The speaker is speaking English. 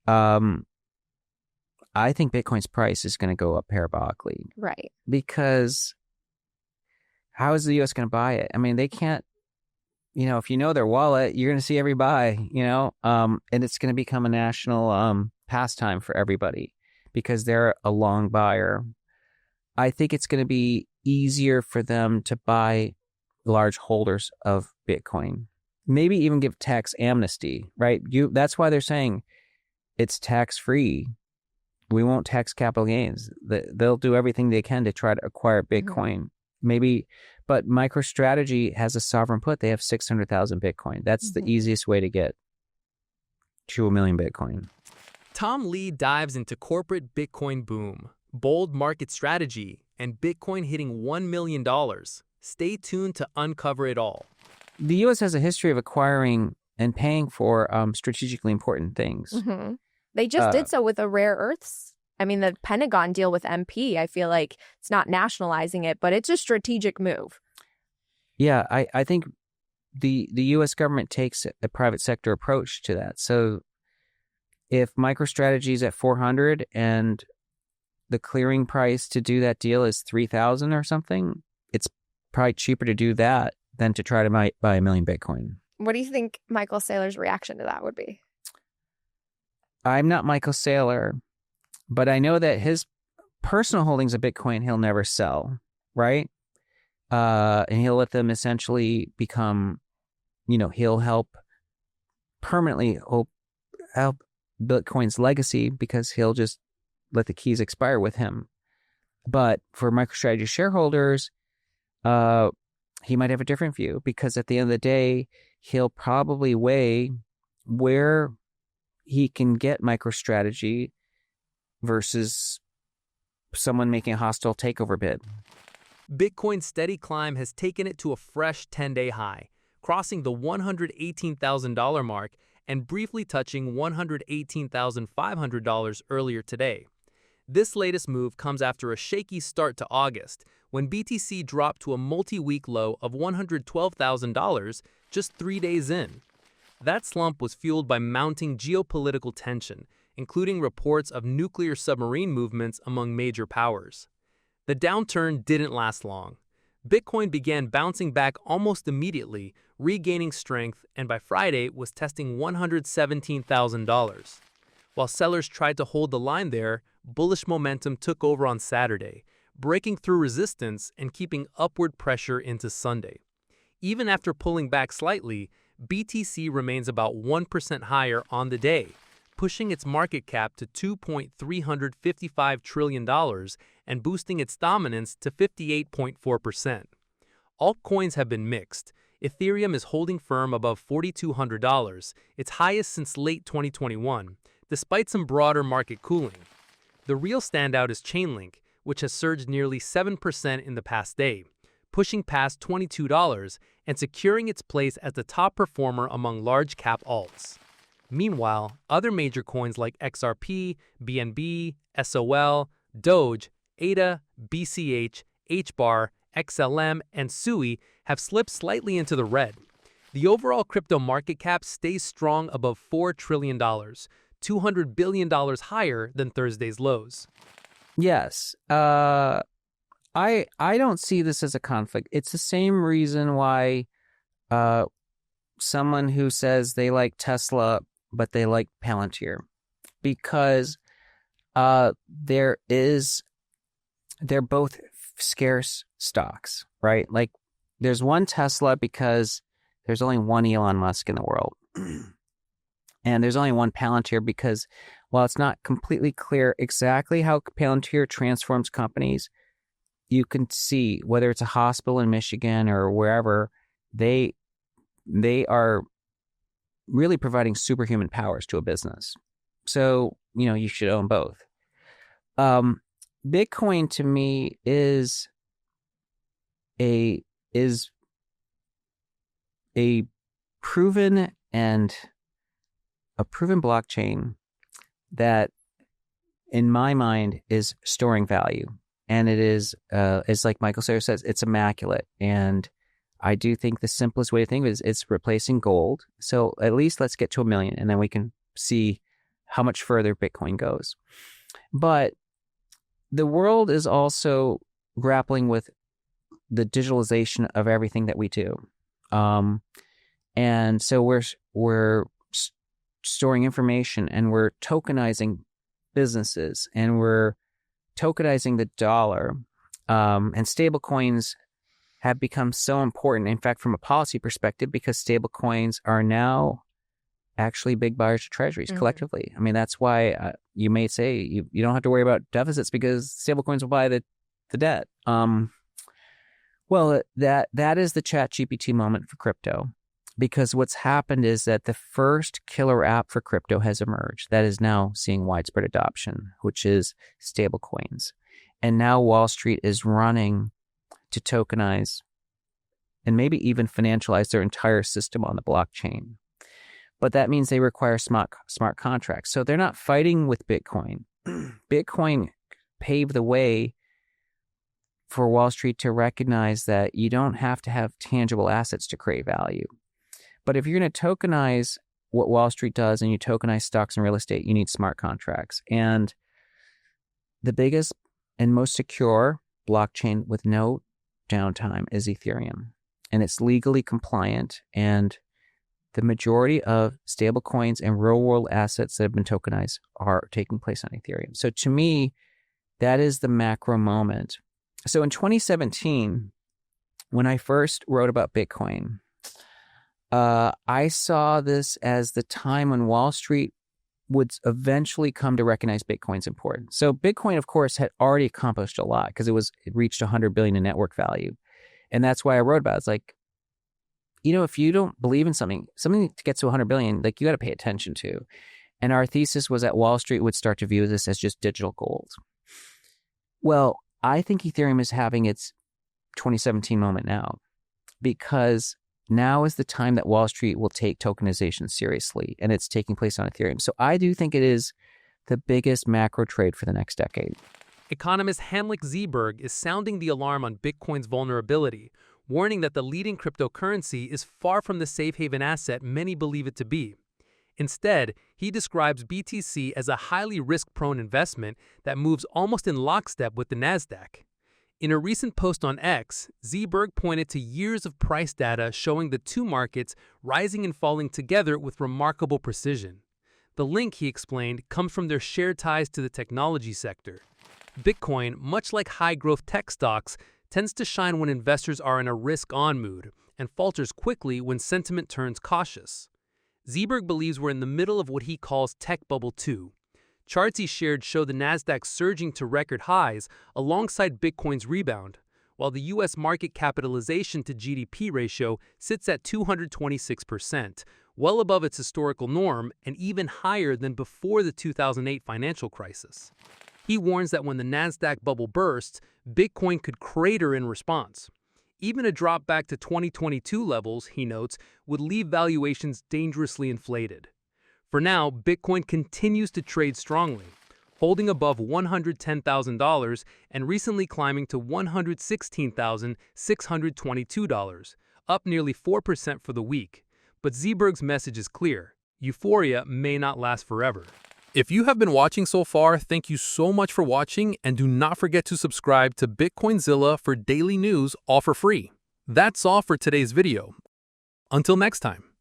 I think Bitcoin's price is going to go up parabolically. Right. Because how is the U.S. going to buy it? I mean, they can't, if you know their wallet, you're going to see every buy, and it's going to become a national pastime for everybody because they're a long buyer. I think it's going to be easier for them to buy large holders of Bitcoin. Maybe even give tax amnesty, right? That's why they're saying it's tax-free. We won't tax capital gains. They'll do everything they can to try to acquire Bitcoin. Maybe, but MicroStrategy has a sovereign put. They have 600,000 Bitcoin. That's the easiest way to get to 1 million Bitcoin. Tom Lee dives into corporate Bitcoin boom, bold market strategy, and Bitcoin hitting $1 million. Stay tuned to uncover it all. The U.S. has a history of acquiring and paying for strategically important things. They just did so with the rare earths. I mean, the Pentagon deal with MP, I feel like it's not nationalizing it, but it's a strategic move. Yeah, I think the U.S. government takes a private sector approach to that. So if MicroStrategy is at 400 and the clearing price to do that deal is 3,000 or something, it's probably cheaper to do that than to try to buy 1 million Bitcoin. What do you think Michael Saylor's reaction to that would be? I'm not Michael Saylor, but I know that his personal holdings of Bitcoin he'll never sell, right? And he'll let them essentially become, he'll help permanently help Bitcoin's legacy because he'll just let the keys expire with him. But for MicroStrategy shareholders, he might have a different view because at the end of the day, he'll probably weigh where he can get MicroStrategy versus someone making a hostile takeover bid. Bitcoin's steady climb has taken it to a fresh 10-day high, crossing the $118,000 mark and briefly touching $118,500 earlier today. This latest move comes after a shaky start to August, when BTC dropped to a multi-week low of $112,000 just 3 days in. That slump was fueled by mounting geopolitical tension, including reports of nuclear submarine movements among major powers. The downturn didn't last long. Bitcoin began bouncing back almost immediately, regaining strength, and by Friday was testing $117,000. While sellers tried to hold the line there, bullish momentum took over on Saturday, breaking through resistance and keeping upward pressure into Sunday. Even after pulling back slightly, BTC remains about 1% higher on the day, pushing its market cap to $2.355 trillion and boosting its dominance to 58.4%. Altcoins have been mixed. Ethereum is holding firm above $4,200, its highest since late 2021, despite some broader market cooling. The real standout is Chainlink, which has surged nearly 7% in the past day, pushing past $22 and securing its place as the top performer among large-cap alts. Meanwhile, other major coins like XRP, BNB, SOL, Doge, ADA, BCH, HBAR, XLM, and SUI have slipped slightly into the red. The overall crypto market cap stays strong above $4 trillion, $200 billion higher than Thursday's lows. Yes. I don't see this as a conflict. It's the same reason why someone who says they like Tesla but they like Palantir, because they're both scarce stocks, right? Like there's one Tesla because there's only one Elon Musk in the world. And there's only one Palantir because while it's not completely clear exactly how Palantir transforms companies, you can see whether it's a hospital in Michigan or wherever, they are really providing superhuman powers to a business. So, you should own both. Bitcoin to me is a proven blockchain that, in my mind, is storing value. And it is, as like Michael Saylor says, it's immaculate. And I do think the simplest way to think of it is it's replacing gold. So at least let's get to 1 million, and then we can see how much further Bitcoin goes. But the world is also grappling with the digitalization of everything that we do. And so we're storing information, and we're tokenizing businesses, and we're tokenizing the dollar. And stable coins have become so important, in fact, from a policy perspective, because stable coins are now actually big buyers of treasuries collectively. I mean, that's why you may say you don't have to worry about deficits because stable coins will buy the debt. Well, that is the ChatGPT moment for crypto, because what's happened is that the first killer app for crypto has emerged that is now seeing widespread adoption, which is stable coins. And now Wall Street is running to tokenize and maybe even financialize their entire system on the blockchain. But that means they require smart contracts. So they're not fighting with Bitcoin. Bitcoin paved the way for Wall Street to recognize that you don't have to have tangible assets to create value. But if you're going to tokenize what Wall Street does and you tokenize stocks and real estate, you need smart contracts. And the biggest and most secure blockchain with no downtime is Ethereum. And it's legally compliant. And the majority of stable coins and real world assets that have been tokenized are taking place on Ethereum. So to me, that is the macro moment. So in 2017, when I first wrote about Bitcoin, I saw this as the time when Wall Street would eventually come to recognize Bitcoin's importance. So Bitcoin, of course, had already accomplished a lot because it reached 100 billion in network value. And that's why I wrote about it. It's like, if you don't believe in something that gets to 100 billion, like, you got to pay attention to. And our thesis was that Wall Street would start to view this as just digital gold. Well, I think Ethereum is having its 2017 moment now, because now is the time that Wall Street will take tokenization seriously, and it's taking place on Ethereum. So I do think it is the biggest macro trade for the next decade. Economist Hamlik Zeeberg is sounding the alarm on Bitcoin's vulnerability, warning that the leading cryptocurrency is far from the safe haven asset many believe it to be. Instead, he describes BTC as a highly risk-prone investment that moves almost in lockstep with the Nasdaq. In a recent post on X, Zeeberg pointed to years of price data showing the two markets rising and falling together with remarkable precision. The link, he explained, comes from their shared ties to the technology sector. Bitcoin, much like high-growth tech stocks, tends to shine when investors are in a risk-on mood and falters quickly when sentiment turns cautious. Zeeberg believes we're in the middle of what he calls Tech Bubble 2. Charts he shared show the Nasdaq surging to record highs alongside Bitcoin's rebound, while the U.S. market capitalization to GDP ratio sits at 226%, well above its historical norm and even higher than before the 2008 financial crisis. He warns that when the Nasdaq bubble bursts, Bitcoin could crater in response. Even a drop back to 2022 levels, he notes, would leave valuations dangerously inflated. For now, Bitcoin continues to trade strongly, holding above $110,000 and recently climbing to $116,622, up nearly 4% for the week. But Zeeberg's message is clear: euphoria may not last forever. If you have been watching so far, thank you so much for watching, and do not forget to subscribe to Bitcoinzilla for daily news, all for free. That's all for today's video. Until next time.